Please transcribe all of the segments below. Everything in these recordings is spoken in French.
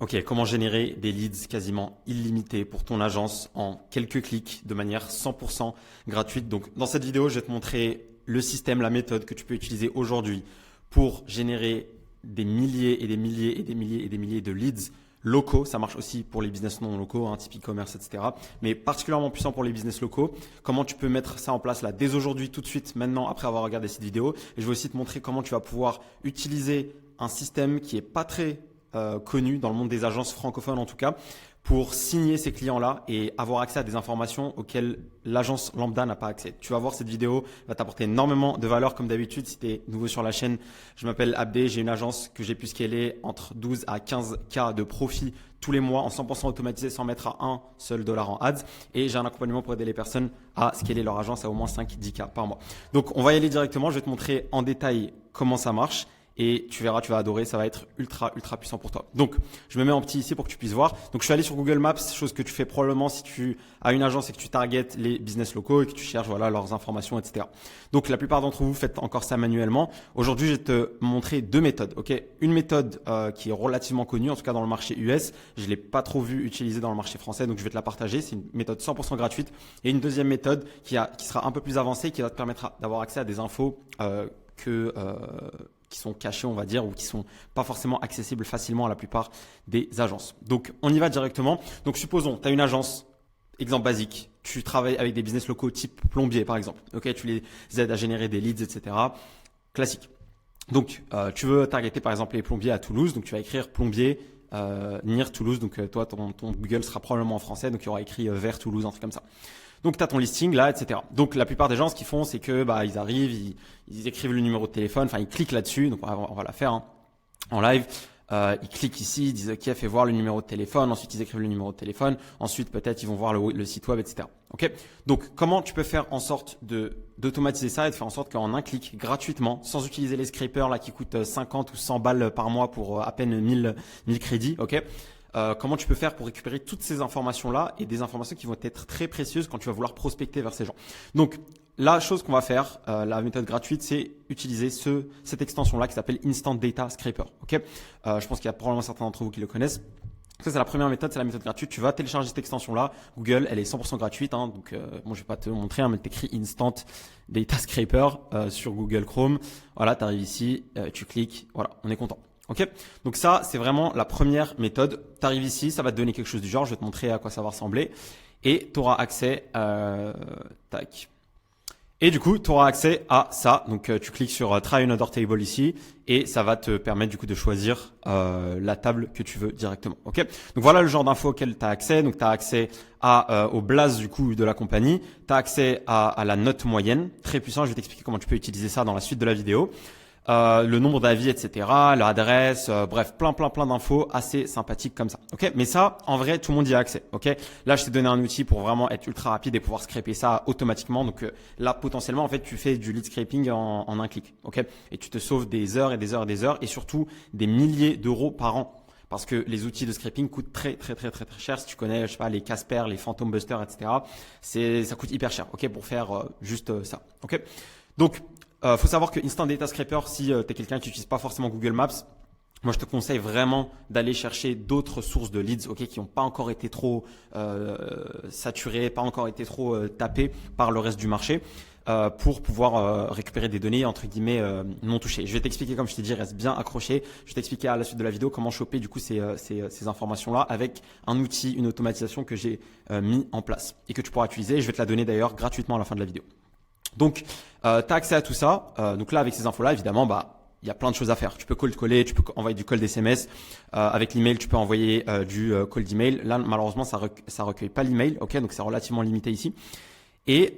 Ok, comment générer des leads quasiment illimités pour ton agence en quelques clics de manière 100% gratuite. Donc, dans cette vidéo, je vais te montrer le système, la méthode que tu peux utiliser aujourd'hui pour générer des milliers et des milliers et des milliers et des milliers de leads locaux. Ça marche aussi pour les business non locaux, type e-commerce, etc. Mais particulièrement puissant pour les business locaux. Comment tu peux mettre ça en place là dès aujourd'hui, tout de suite, maintenant, après avoir regardé cette vidéo. Et je vais aussi te montrer comment tu vas pouvoir utiliser un système qui est pas très connu dans le monde des agences francophones en tout cas, pour signer ces clients-là et avoir accès à des informations auxquelles l'agence lambda n'a pas accès. Tu vas voir, cette vidéo va t'apporter énormément de valeur comme d'habitude. Si tu es nouveau sur la chaîne, je m'appelle Abdé, j'ai une agence que j'ai pu scaler entre 12 à 15K de profit tous les mois en 100% automatisé sans mettre à un seul dollar en ads, et j'ai un accompagnement pour aider les personnes à scaler leur agence à au moins 5-10K par mois. Donc on va y aller directement, je vais te montrer en détail comment ça marche. Et tu verras, tu vas adorer, ça va être ultra puissant pour toi. Donc, je me mets en petit ici pour que tu puisses voir. Donc, je suis allé sur Google Maps, chose que tu fais probablement si tu as une agence et que tu targetes les business locaux et que tu cherches leurs informations, etc. Donc, la plupart d'entre vous faites encore ça manuellement. Aujourd'hui, je vais te montrer deux méthodes. Ok, une méthode qui est relativement connue, en tout cas dans le marché US. Je l'ai pas trop vu utilisée dans le marché français, donc je vais te la partager. C'est une méthode 100% gratuite. Et une deuxième méthode qui sera un peu plus avancée, qui va te permettre d'avoir accès à des infos qui sont cachés, on va dire, ou qui sont pas forcément accessibles facilement à la plupart des agences. Donc, on y va directement. Donc, supposons, tu as une agence, exemple basique, tu travailles avec des business locaux type plombier, par exemple. Ok, tu les aides à générer des leads, etc. Classique. Donc, tu veux targeter, par exemple, les plombiers à Toulouse. Donc, tu vas écrire plombier near Toulouse. Donc, toi, ton Google sera probablement en français. Donc, il y aura écrit vers Toulouse, un truc comme ça. Donc, tu as ton listing là, etc. Donc, la plupart des gens, ce qu'ils font, c'est que ils arrivent, ils écrivent le numéro de téléphone, enfin, ils cliquent là-dessus. Donc, on va la faire en live. Ils cliquent ici, ils disent OK, fais voir le numéro de téléphone. Ensuite, ils écrivent le numéro de téléphone. Ensuite, peut-être, ils vont voir le site web, etc. OK. Donc, comment tu peux faire en sorte d'automatiser ça et de faire en sorte qu'en un clic, gratuitement, sans utiliser les scrapers là qui coûtent 50 ou 100 balles par mois pour à peine 1000 crédits. OK. Comment tu peux faire pour récupérer toutes ces informations-là et des informations qui vont être très précieuses quand tu vas vouloir prospecter vers ces gens. Donc, la chose qu'on va faire, la méthode gratuite, c'est utiliser cette extension-là qui s'appelle Instant Data Scraper. Ok, je pense qu'il y a probablement certains d'entre vous qui le connaissent. Ça, c'est la première méthode, c'est la méthode gratuite. Tu vas télécharger cette extension-là. Google, elle est 100% gratuite. Donc, bon, je vais pas te montrer, mais t'écris Instant Data Scraper sur Google Chrome. Voilà, tu arrives ici, tu cliques. Voilà, on est content. Ok, donc ça, c'est vraiment la première méthode. Tu arrives ici, ça va te donner quelque chose du genre. Je vais te montrer à quoi ça va ressembler. Et tu auras accès, tac. Et du coup, tu auras accès à ça. Donc, tu cliques sur Try Another Table ici et ça va te permettre du coup de choisir la table que tu veux directement. Ok. Donc, voilà le genre d'infos auxquelles tu as accès. Donc, tu as accès au blaze du coup de la compagnie. Tu as accès à la note moyenne. Très puissant. Je vais t'expliquer comment tu peux utiliser ça dans la suite de la vidéo. Le nombre d'avis, etc., l'adresse, bref, plein d'infos assez sympathiques comme ça. Ok, mais ça, en vrai, tout le monde y a accès. Ok, là, je t'ai donné un outil pour vraiment être ultra rapide et pouvoir scraper ça automatiquement. Donc là, potentiellement, en fait, tu fais du lead scraping en un clic. Ok, et tu te sauves des heures et des heures et des heures et surtout des milliers d'euros par an. Parce que les outils de scraping coûtent très cher. Si tu connais, je sais pas, les Casper, les Phantom Buster, etc., ça coûte hyper cher. Ok, pour faire juste ça. Ok, donc faut savoir que Instant Data Scraper, si tu es quelqu'un qui n'utilise pas forcément Google Maps, moi je te conseille vraiment d'aller chercher d'autres sources de leads, ok, qui n'ont pas encore été trop saturées, pas encore été trop tapées par le reste du marché, pour pouvoir récupérer des données entre guillemets non touchées. Je vais t'expliquer, comme je t'ai dit, reste bien accroché. Je vais t'expliquer à la suite de la vidéo comment choper du coup ces informations-là avec un outil, une automatisation que j'ai mis en place et que tu pourras utiliser. Je vais te la donner d'ailleurs gratuitement à la fin de la vidéo. Donc, tu as accès à tout ça. Donc là, avec ces infos-là, évidemment, il y a plein de choses à faire. Tu peux cold-caller, tu peux envoyer du cold SMS. Avec l'email, tu peux envoyer du cold email. Là, malheureusement, ça recueille pas l'email. Ok, donc c'est relativement limité ici. Et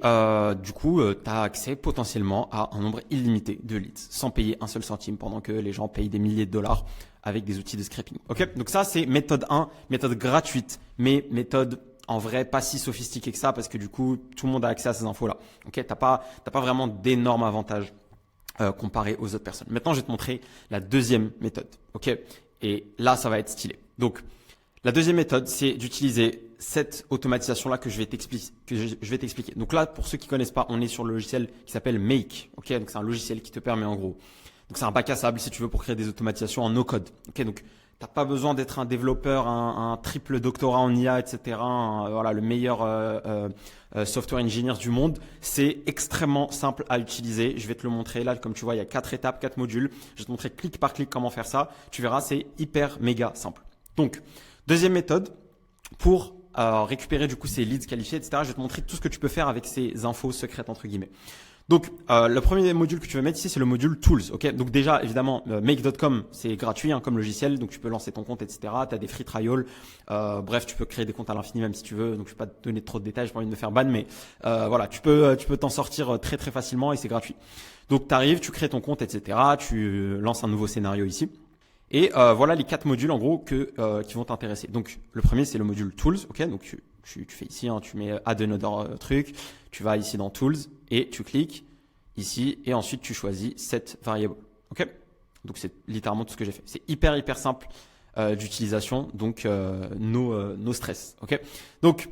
du coup, tu as accès potentiellement à un nombre illimité de leads sans payer un seul centime pendant que les gens payent des milliers de dollars avec des outils de scraping. Ok, donc ça, c'est méthode 1, méthode gratuite, mais méthode en vrai pas si sophistiqué que ça parce que du coup tout le monde a accès à ces infos là. Ok, t'as pas vraiment d'énormes avantages comparé aux autres personnes. Maintenant je vais te montrer la deuxième méthode. Ok, et là ça va être stylé. Donc la deuxième méthode, c'est d'utiliser cette automatisation là que je vais t'expliquer. Donc là, pour ceux qui connaissent pas, on est sur le logiciel qui s'appelle Make. Ok, donc c'est un logiciel qui te permet en gros, donc c'est un bac à sable si tu veux pour créer des automatisations en no code. Ok, donc T'as pas besoin d'être un développeur, un triple doctorat en IA, etc. Voilà, le meilleur software engineer du monde. C'est extrêmement simple à utiliser. Je vais te le montrer là, comme tu vois, il y a 4 étapes, 4 modules. Je vais te montrer clic par clic comment faire ça. Tu verras, c'est hyper méga simple. Donc, deuxième méthode pour récupérer du coup ces leads qualifiés, etc. Je vais te montrer tout ce que tu peux faire avec ces infos secrètes entre guillemets. Donc, le premier module que tu vas mettre ici, c'est le module Tools. Ok, donc déjà, évidemment, make.com, c'est gratuit comme logiciel, donc tu peux lancer ton compte, etc. Tu as des free trials. Bref, tu peux créer des comptes à l'infini même si tu veux. Donc, je vais pas te donner trop de détails, j'ai pas envie de me faire ban, mais voilà, tu peux t'en sortir très très facilement et c'est gratuit. Donc, tu arrives, tu crées ton compte, etc. Tu lances un nouveau scénario ici. Et voilà les 4 modules en gros qui vont t'intéresser. Donc, le premier, c'est le module Tools. Ok, donc tu fais ici, tu mets add another truc, tu vas ici dans Tools et tu cliques ici et ensuite tu choisis set variable. Ok, donc c'est littéralement tout ce que j'ai fait. C'est hyper simple d'utilisation, donc no stress. Ok, donc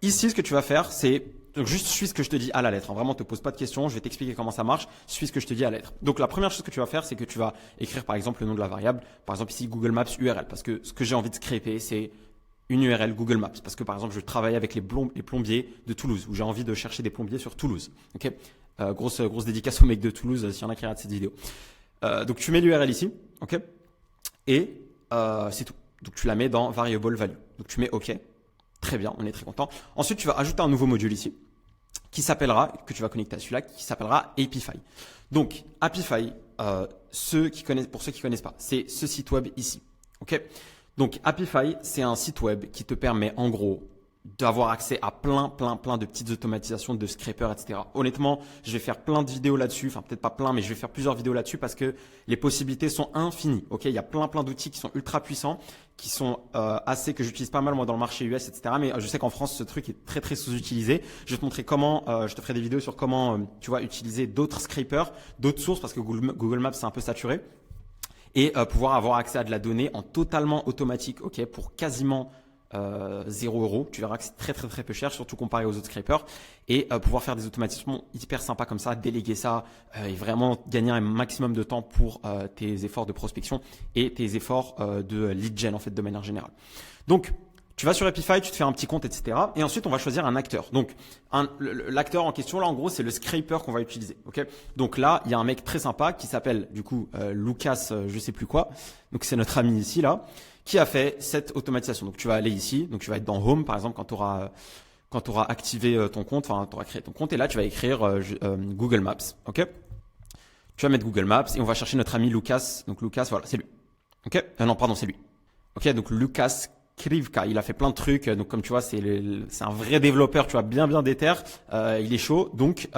ici ce que tu vas faire, c'est donc juste suis ce que je te dis à la lettre. Vraiment, te pose pas de questions. Je vais t'expliquer comment ça marche. Suis ce que je te dis à la lettre. Donc la première chose que tu vas faire, c'est que tu vas écrire par exemple le nom de la variable. Par exemple ici Google Maps URL, parce que ce que j'ai envie de scraper, c'est une URL Google Maps parce que par exemple je travaille avec les plombiers de Toulouse où j'ai envie de chercher des plombiers sur Toulouse. Ok, grosse dédicace au mec de Toulouse s'il y en a qui regardent cette vidéo. Donc tu mets l'URL ici, ok, et c'est tout. Donc tu la mets dans variable value. Donc tu mets OK, très bien, on est très content. Ensuite tu vas ajouter un nouveau module ici qui s'appellera, que tu vas connecter à celui-là, qui s'appellera Apify. Donc Apify, pour ceux qui connaissent pas, c'est ce site web ici, ok. Donc Apify, c'est un site web qui te permet en gros d'avoir accès à plein de petites automatisations de scrapers, etc. Honnêtement, je vais faire plein de vidéos là-dessus, enfin peut-être pas plein, mais je vais faire plusieurs vidéos là-dessus parce que les possibilités sont infinies. Ok, il y a plein d'outils qui sont ultra puissants, qui sont que j'utilise pas mal moi dans le marché US, etc. Mais je sais qu'en France ce truc est très sous-utilisé. Je vais te montrer comment, je te ferai des vidéos sur comment tu vois utiliser d'autres scrapers, d'autres sources parce que Google Maps c'est un peu saturé. Et pouvoir avoir accès à de la donnée en totalement automatique, ok, pour quasiment 0 €. Tu verras que c'est très peu cher, surtout comparé aux autres scrapers. Et pouvoir faire des automatisations hyper sympas comme ça, déléguer ça et vraiment gagner un maximum de temps pour tes efforts de prospection et tes efforts de lead gen en fait de manière générale. Donc tu vas sur Apify, tu te fais un petit compte, etc. Et ensuite, on va choisir un acteur. Donc, l'acteur en question, là, en gros, c'est le scraper qu'on va utiliser. Ok. Donc là, il y a un mec très sympa qui s'appelle, du coup, Lucas, je sais plus quoi. Donc, c'est notre ami ici, là, qui a fait cette automatisation. Donc, tu vas aller ici. Donc, tu vas être dans Home, par exemple, quand tu auras activé ton compte, enfin, tu auras créé ton compte. Et là, tu vas écrire Google Maps. Ok. Tu vas mettre Google Maps et on va chercher notre ami Lucas. Donc, Lucas, voilà, c'est lui. Ok. Non, pardon, c'est lui. Ok. Donc, Lucas Krivka, il a fait plein de trucs, donc comme tu vois, c'est un vrai développeur, tu vois, bien déter, il est chaud, donc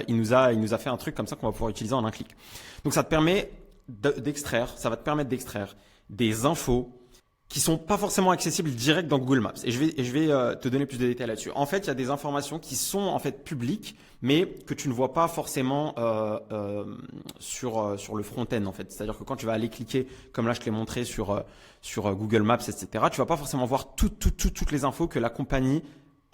il nous a fait un truc comme ça qu'on va pouvoir utiliser en un clic. Donc ça te permet ça va te permettre d'extraire des infos qui sont pas forcément accessibles direct dans Google Maps. Et je vais te donner plus de détails là-dessus. En fait, il y a des informations qui sont en fait publiques, mais que tu ne vois pas forcément sur le front-end en fait. C'est-à-dire que quand tu vas aller cliquer, comme là je te l'ai montré sur Google Maps, etc., tu vas pas forcément voir toutes les infos que la compagnie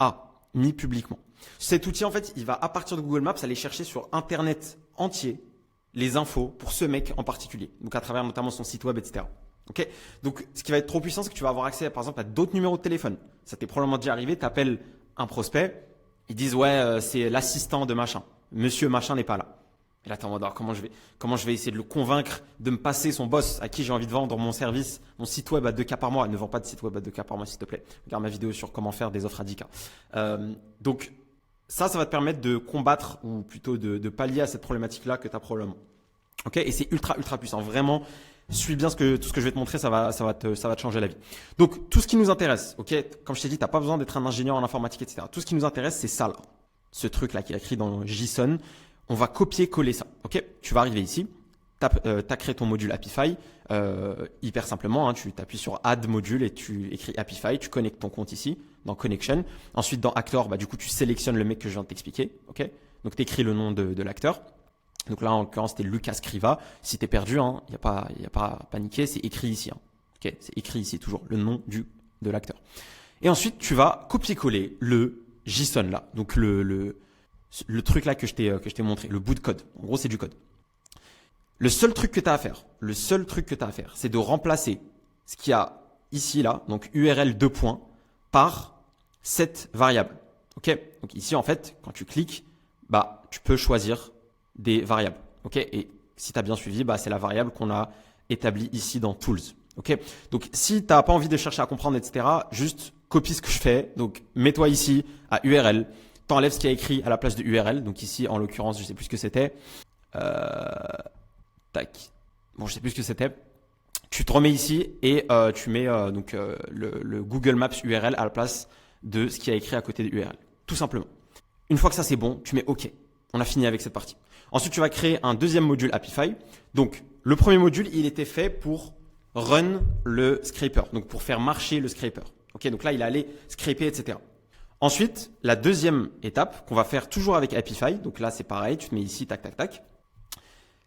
a mis publiquement. Cet outil en fait, il va à partir de Google Maps aller chercher sur Internet entier les infos pour ce mec en particulier. Donc à travers notamment son site web, etc. Ok, donc ce qui va être trop puissant, c'est que tu vas avoir accès, par exemple, à d'autres numéros de téléphone. Ça t'est probablement déjà arrivé. Tu appelles un prospect, ils disent ouais, c'est l'assistant de machin. Monsieur machin n'est pas là. Et là, t'es en mode comment je vais essayer de le convaincre de me passer son boss à qui j'ai envie de vendre mon service, mon site web à 2K par mois. Ne vends pas de site web à 2K par mois, s'il te plaît. Regarde ma vidéo sur comment faire des offres à 10K. Donc ça va te permettre de combattre ou plutôt de pallier à cette problématique-là que tu as probablement. Ok, et c'est ultra puissant. Vraiment. Suis bien tout ce que je vais te montrer, ça va te changer la vie. Donc, tout ce qui nous intéresse, ok, comme je t'ai dit, t'as pas besoin d'être un ingénieur en informatique, etc. Tout ce qui nous intéresse, c'est ça là. Ce truc là qui est écrit dans JSON. On va copier-coller ça, ok. Tu vas arriver ici, t'as créé ton module Apify, hyper simplement, hein, tu t'appuies sur Add module et tu écris Apify, tu connectes ton compte ici, dans Connection. Ensuite, dans Actor, du coup, tu sélectionnes le mec que je viens de t'expliquer, ok. Donc, t'écris le nom de l'acteur. Donc là, en l'occurrence, c'était Lucas Kriva. Si t'es perdu, hein, y a pas à paniquer, c'est écrit ici. Hein. Ok, c'est écrit ici toujours le nom de l'acteur. Et ensuite, tu vas copier-coller le JSON là. Donc le truc là que je t'ai montré, le bout de code. En gros, c'est du code. Le seul truc que tu as à faire, c'est de remplacer ce qu'il y a ici, là, donc URL 2 points, par cette variable. Ok, donc ici, en fait, quand tu cliques, bah, tu peux choisir des variables. Ok, et si tu as bien suivi, bah, c'est la variable qu'on a établie ici dans Tools. Ok, donc si tu n'as pas envie de chercher à comprendre, etc., juste copie ce que je fais. Donc, mets-toi ici à URL, t'enlèves ce qu'il y a écrit à la place de URL. Donc ici, en l'occurrence, je sais plus ce que c'était. Tac. Bon, je sais plus ce que c'était. Tu te remets ici et tu mets le Google Maps URL à la place de ce qui a écrit à côté de URL. Tout simplement. Une fois que ça c'est bon, tu mets OK. On a fini avec cette partie. Ensuite, tu vas créer un deuxième module Apify. Donc, le premier module, il était fait pour run le scraper, donc pour faire marcher le scraper. Ok, donc là, il allait scraper, etc. Ensuite, la deuxième étape qu'on va faire toujours avec Apify, donc là, c'est pareil, tu te mets ici, tac, tac, tac.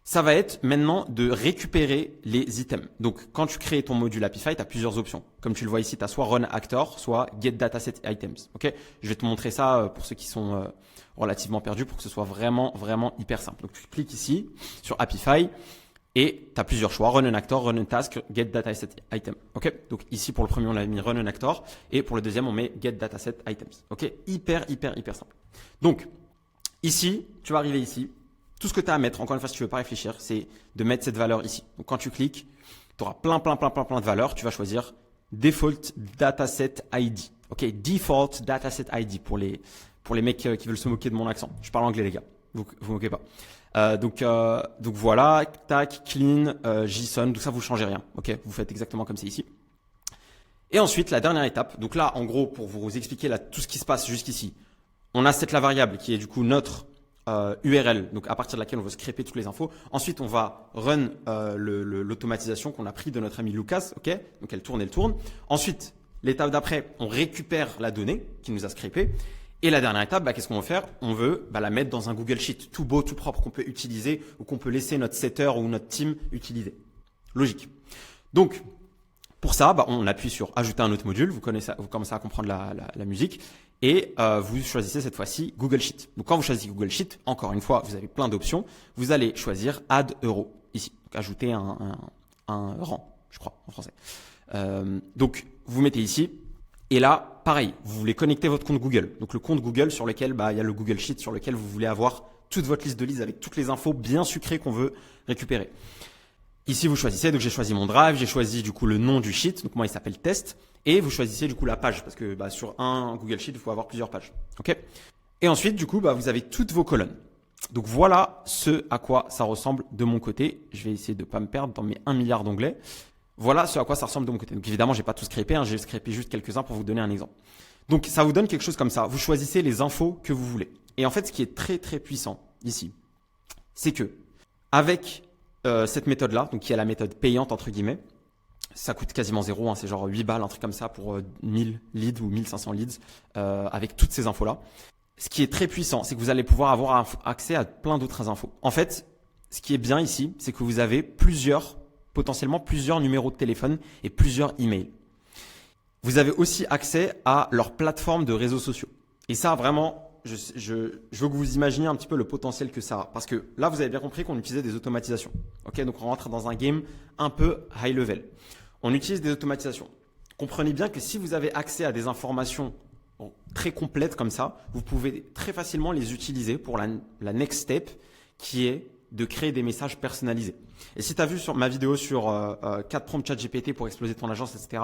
Ça va être maintenant de récupérer les items. Donc, quand tu crées ton module Apify, tu as plusieurs options. Comme tu le vois ici, tu as soit Run Actor, soit Get Dataset Items. Ok, je vais te montrer ça pour ceux qui sont relativement perdus pour que ce soit vraiment, vraiment hyper simple. Donc, tu cliques ici sur Apify et tu as plusieurs choix. Run an Actor, Run a Task, Get Dataset Item. Ok, donc ici, pour le premier, on a mis Run an Actor et pour le deuxième, on met Get Dataset Items. Ok, hyper simple. Donc, ici, tu vas arriver ici. Tout ce que tu as à mettre, encore une fois, si tu veux pas réfléchir, c'est de mettre cette valeur ici. Donc, quand tu cliques, tu auras plein de valeurs. Tu vas choisir Default Dataset ID. Ok, Default Dataset ID pour les mecs qui veulent se moquer de mon accent. Je parle anglais, les gars. Vous moquez pas. Donc voilà, tac, clean, JSON, tout ça, vous changez rien. Ok, vous faites exactement comme c'est ici. Et ensuite, la dernière étape. Donc là, en gros, pour vous expliquer là tout ce qui se passe jusqu'ici, on a cette la variable qui est du coup notre URL, donc à partir de laquelle on veut scraper toutes les infos. Ensuite, on va run l'automatisation qu'on a pris de notre ami Lucas. Ok, donc elle tourne. Ensuite, l'étape d'après, on récupère la donnée qui nous a scrapé. Et la dernière étape, qu'est-ce qu'on veut faire? On veut la mettre dans un Google Sheet, tout beau, tout propre, qu'on peut utiliser ou qu'on peut laisser notre setter ou notre team utiliser. Logique. Donc, pour ça, on appuie sur ajouter un autre module. Vous commencez à comprendre la musique. Et vous choisissez cette fois-ci Google Sheet. Donc, quand vous choisissez Google Sheet, encore une fois, vous avez plein d'options. Vous allez choisir Add Euro ici. Donc, ajouter un rang, je crois, en français. Donc, vous mettez ici. Et là, pareil, vous voulez connecter votre compte Google. Donc, le compte Google sur lequel il y a le Google Sheet sur lequel vous voulez avoir toute votre liste de leads avec toutes les infos bien sucrées qu'on veut récupérer. Ici, vous choisissez, donc j'ai choisi mon drive, j'ai choisi du coup le nom du sheet, donc moi il s'appelle test, et vous choisissez du coup la page, parce que sur un Google Sheet, il faut avoir plusieurs pages. Ok. Et ensuite, du coup, vous avez toutes vos colonnes. Donc voilà ce à quoi ça ressemble de mon côté. Je vais essayer de ne pas me perdre dans mes 1 milliard d'onglets. Voilà ce à quoi ça ressemble de mon côté. Donc évidemment, j'ai pas tout scrapé, j'ai scrapé juste quelques-uns pour vous donner un exemple. Donc ça vous donne quelque chose comme ça. Vous choisissez les infos que vous voulez. Et en fait, ce qui est très puissant ici, c'est que avec cette méthode-là, donc qui est la méthode payante entre guillemets, ça coûte quasiment zéro, c'est genre 8 balles, un truc comme ça pour 1000 leads ou 1500 leads avec toutes ces infos-là. Ce qui est très puissant, c'est que vous allez pouvoir avoir accès à plein d'autres infos. En fait, ce qui est bien ici, c'est que vous avez potentiellement plusieurs numéros de téléphone et plusieurs emails. Vous avez aussi accès à leur plateforme de réseaux sociaux. Et ça, vraiment, je veux que vous imaginiez un petit peu le potentiel que ça a. Parce que là, vous avez bien compris qu'on utilisait des automatisations. Ok, donc on rentre dans un game un peu high level. On utilise des automatisations. Comprenez bien que si vous avez accès à des informations très complètes comme ça, vous pouvez très facilement les utiliser pour la next step qui est de créer des messages personnalisés. Et si tu as vu sur ma vidéo sur 4 prompts ChatGPT pour exploser ton agence, etc.,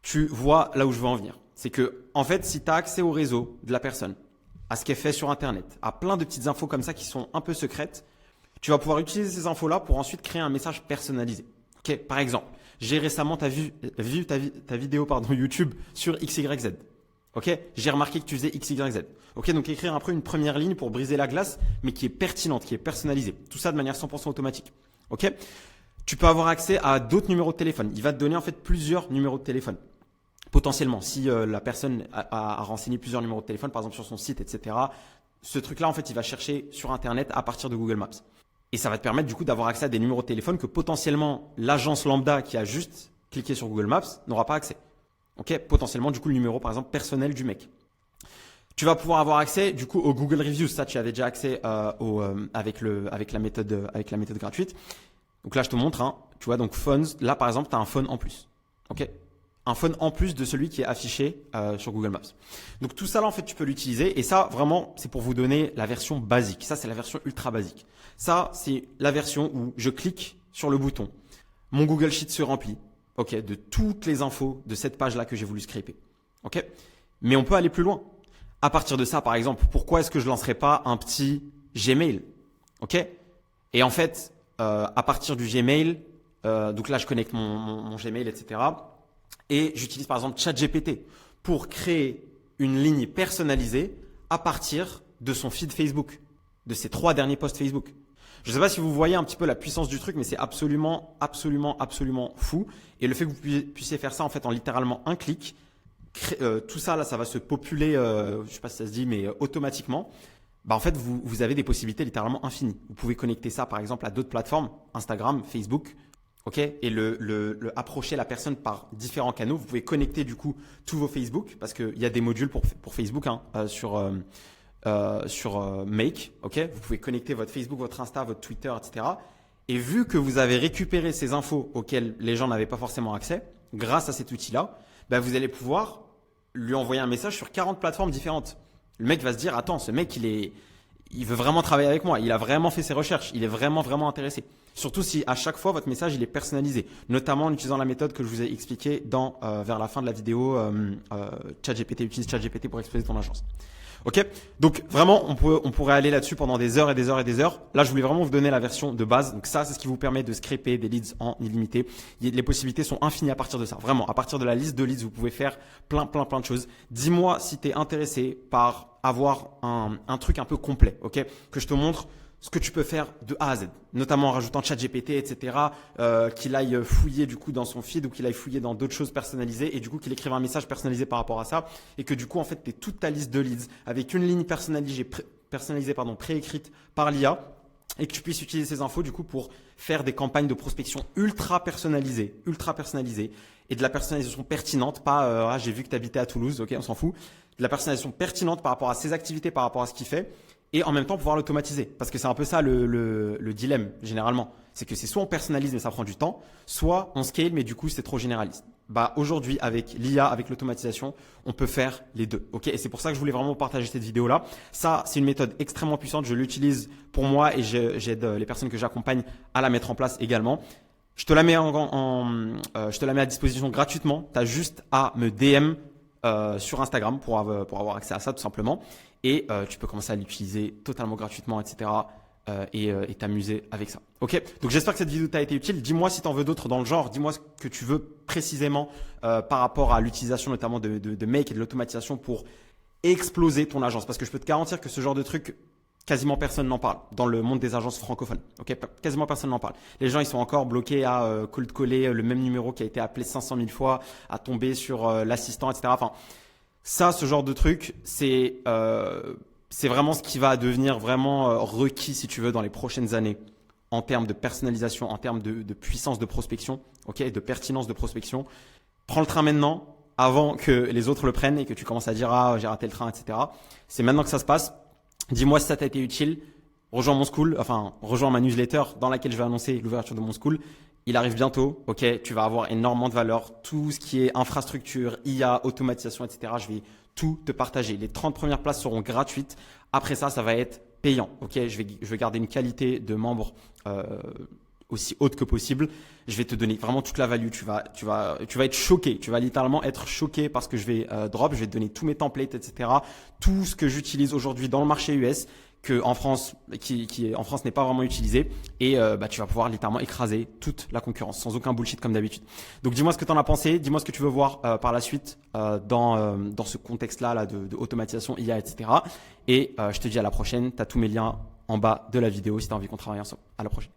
tu vois là où je veux en venir. C'est que, en fait, si tu as accès au réseau de la personne, à ce qu'elle fait sur Internet, à plein de petites infos comme ça qui sont un peu secrètes, tu vas pouvoir utiliser ces infos-là pour ensuite créer un message personnalisé. Ok, par exemple, j'ai récemment vu ta vidéo YouTube sur XYZ. Ok, j'ai remarqué que tu faisais XYZ. Ok, donc écrire après une première ligne pour briser la glace, mais qui est pertinente, qui est personnalisée. Tout ça de manière 100% automatique. Ok, tu peux avoir accès à d'autres numéros de téléphone. Il va te donner en fait plusieurs numéros de téléphone. Potentiellement, si la personne a renseigné plusieurs numéros de téléphone, par exemple sur son site, etc., ce truc-là, en fait, il va chercher sur Internet à partir de Google Maps. Et ça va te permettre du coup d'avoir accès à des numéros de téléphone que potentiellement l'agence lambda qui a juste cliqué sur Google Maps n'aura pas accès. Ok, potentiellement du coup le numéro par exemple personnel du mec. Tu vas pouvoir avoir accès du coup au Google Reviews. Ça, tu avais déjà accès avec la méthode gratuite. Donc là, je te montre. Tu vois, donc phones. Là, par exemple, tu as un phone en plus. Ok, un phone en plus de celui qui est affiché sur Google Maps. Donc tout ça là en fait tu peux l'utiliser et ça vraiment c'est pour vous donner la version basique. Ça c'est la version ultra basique. Ça c'est la version où je clique sur le bouton, mon Google Sheet se remplit, ok, de toutes les infos de cette page là que j'ai voulu scraper. Ok, mais on peut aller plus loin. À partir de ça par exemple, pourquoi est-ce que je lancerai pas un petit Gmail? Ok, et en fait à partir du Gmail, donc là je connecte mon Gmail etc. Et j'utilise par exemple ChatGPT pour créer une ligne personnalisée à partir de son feed Facebook, de ses 3 derniers posts Facebook. Je ne sais pas si vous voyez un petit peu la puissance du truc, mais c'est absolument fou. Et le fait que vous puissiez faire ça en fait en littéralement un clic, tout ça là, ça va se populer, je ne sais pas si ça se dit, mais automatiquement. Bah en fait, vous avez des possibilités littéralement infinies. Vous pouvez connecter ça par exemple à d'autres plateformes, Instagram, Facebook. Ok, et le approcher la personne par différents canaux. Vous pouvez connecter du coup tous vos Facebook parce qu'il y a des modules pour Facebook hein, sur Make. Ok, vous pouvez connecter votre Facebook, votre Insta, votre Twitter, etc. Et vu que vous avez récupéré ces infos auxquelles les gens n'avaient pas forcément accès, grâce à cet outil-là, bah, vous allez pouvoir lui envoyer un message sur 40 plateformes différentes. Le mec va se dire, attends, ce mec il veut vraiment travailler avec moi. Il a vraiment fait ses recherches. Il est vraiment intéressé. Surtout si à chaque fois votre message il est personnalisé, notamment en utilisant la méthode que je vous ai expliquée vers la fin de la vidéo ChatGPT. Utilise ChatGPT pour exploser ton agence. Ok, donc vraiment on pourrait aller là-dessus pendant des heures et des heures et des heures. Là je voulais vraiment vous donner la version de base. Donc ça c'est ce qui vous permet de scraper des leads en illimité. Les possibilités sont infinies à partir de ça. Vraiment à partir de la liste de leads vous pouvez faire plein de choses. Dis-moi si tu es intéressé par avoir un truc un peu complet, ok, que je te montre ce que tu peux faire de A à Z, notamment en rajoutant ChatGPT, etc., qu'il aille fouiller du coup dans son feed ou qu'il aille fouiller dans d'autres choses personnalisées et du coup qu'il écrive un message personnalisé par rapport à ça et que du coup en fait tu aies toute ta liste de leads avec une ligne personnalisée préécrite par l'IA et que tu puisses utiliser ces infos du coup pour faire des campagnes de prospection ultra personnalisées et de la personnalisation pertinente, pas j'ai vu que tu habitais à Toulouse, ok, on s'en fout, de la personnalisation pertinente par rapport à ses activités, par rapport à ce qu'il fait. Et en même temps pouvoir l'automatiser. Parce que c'est un peu ça le dilemme généralement. C'est que c'est soit on personnalise mais ça prend du temps, soit on scale mais du coup c'est trop généraliste. Bah aujourd'hui avec l'IA, avec l'automatisation, on peut faire les deux. Ok, et c'est pour ça que je voulais vraiment partager cette vidéo là. Ça c'est une méthode extrêmement puissante. Je l'utilise pour moi et j'aide les personnes que j'accompagne à la mettre en place également. Je te la mets je te la mets à disposition gratuitement. Tu as juste à me DM sur Instagram pour avoir accès à ça tout simplement. Et tu peux commencer à l'utiliser totalement gratuitement, etc. Et t'amuser avec ça. Ok. Donc j'espère que cette vidéo t'a été utile. Dis-moi si tu en veux d'autres dans le genre. Dis-moi ce que tu veux précisément par rapport à l'utilisation notamment de Make et de l'automatisation pour exploser ton agence. Parce que je peux te garantir que ce genre de truc, quasiment personne n'en parle dans le monde des agences francophones. Ok, quasiment personne n'en parle. Les gens ils sont encore bloqués à cold caller le même numéro qui a été appelé 500 000 fois, à tomber sur l'assistant, etc. Enfin, ça, ce genre de truc, c'est vraiment ce qui va devenir vraiment requis, si tu veux, dans les prochaines années en termes de personnalisation, en termes de puissance de prospection, ok, de pertinence de prospection. Prends le train maintenant, avant que les autres le prennent et que tu commences à dire ah j'ai raté le train, etc. C'est maintenant que ça se passe. Dis-moi si ça t'a été utile. Rejoins mon school, enfin rejoins ma newsletter dans laquelle je vais annoncer l'ouverture de mon school. Il arrive bientôt, ok, tu vas avoir énormément de valeur. Tout ce qui est infrastructure, IA, automatisation, etc. Je vais tout te partager. Les 30 premières places seront gratuites. Après ça, ça va être payant, ok. Je vais garder une qualité de membre aussi haute que possible. Je vais te donner vraiment toute la value. Tu vas être choqué. Tu vas littéralement être choqué parce que je vais drop. Je vais te donner tous mes templates, etc. Tout ce que j'utilise aujourd'hui dans le marché US que en France, qui en France n'est pas vraiment utilisé et tu vas pouvoir littéralement écraser toute la concurrence sans aucun bullshit comme d'habitude. Donc dis-moi ce que tu en as pensé, dis-moi ce que tu veux voir par la suite dans ce contexte-là de automatisation IA, etc. Et je te dis à la prochaine. Tu as tous mes liens en bas de la vidéo si tu as envie qu'on travaille ensemble. À la prochaine.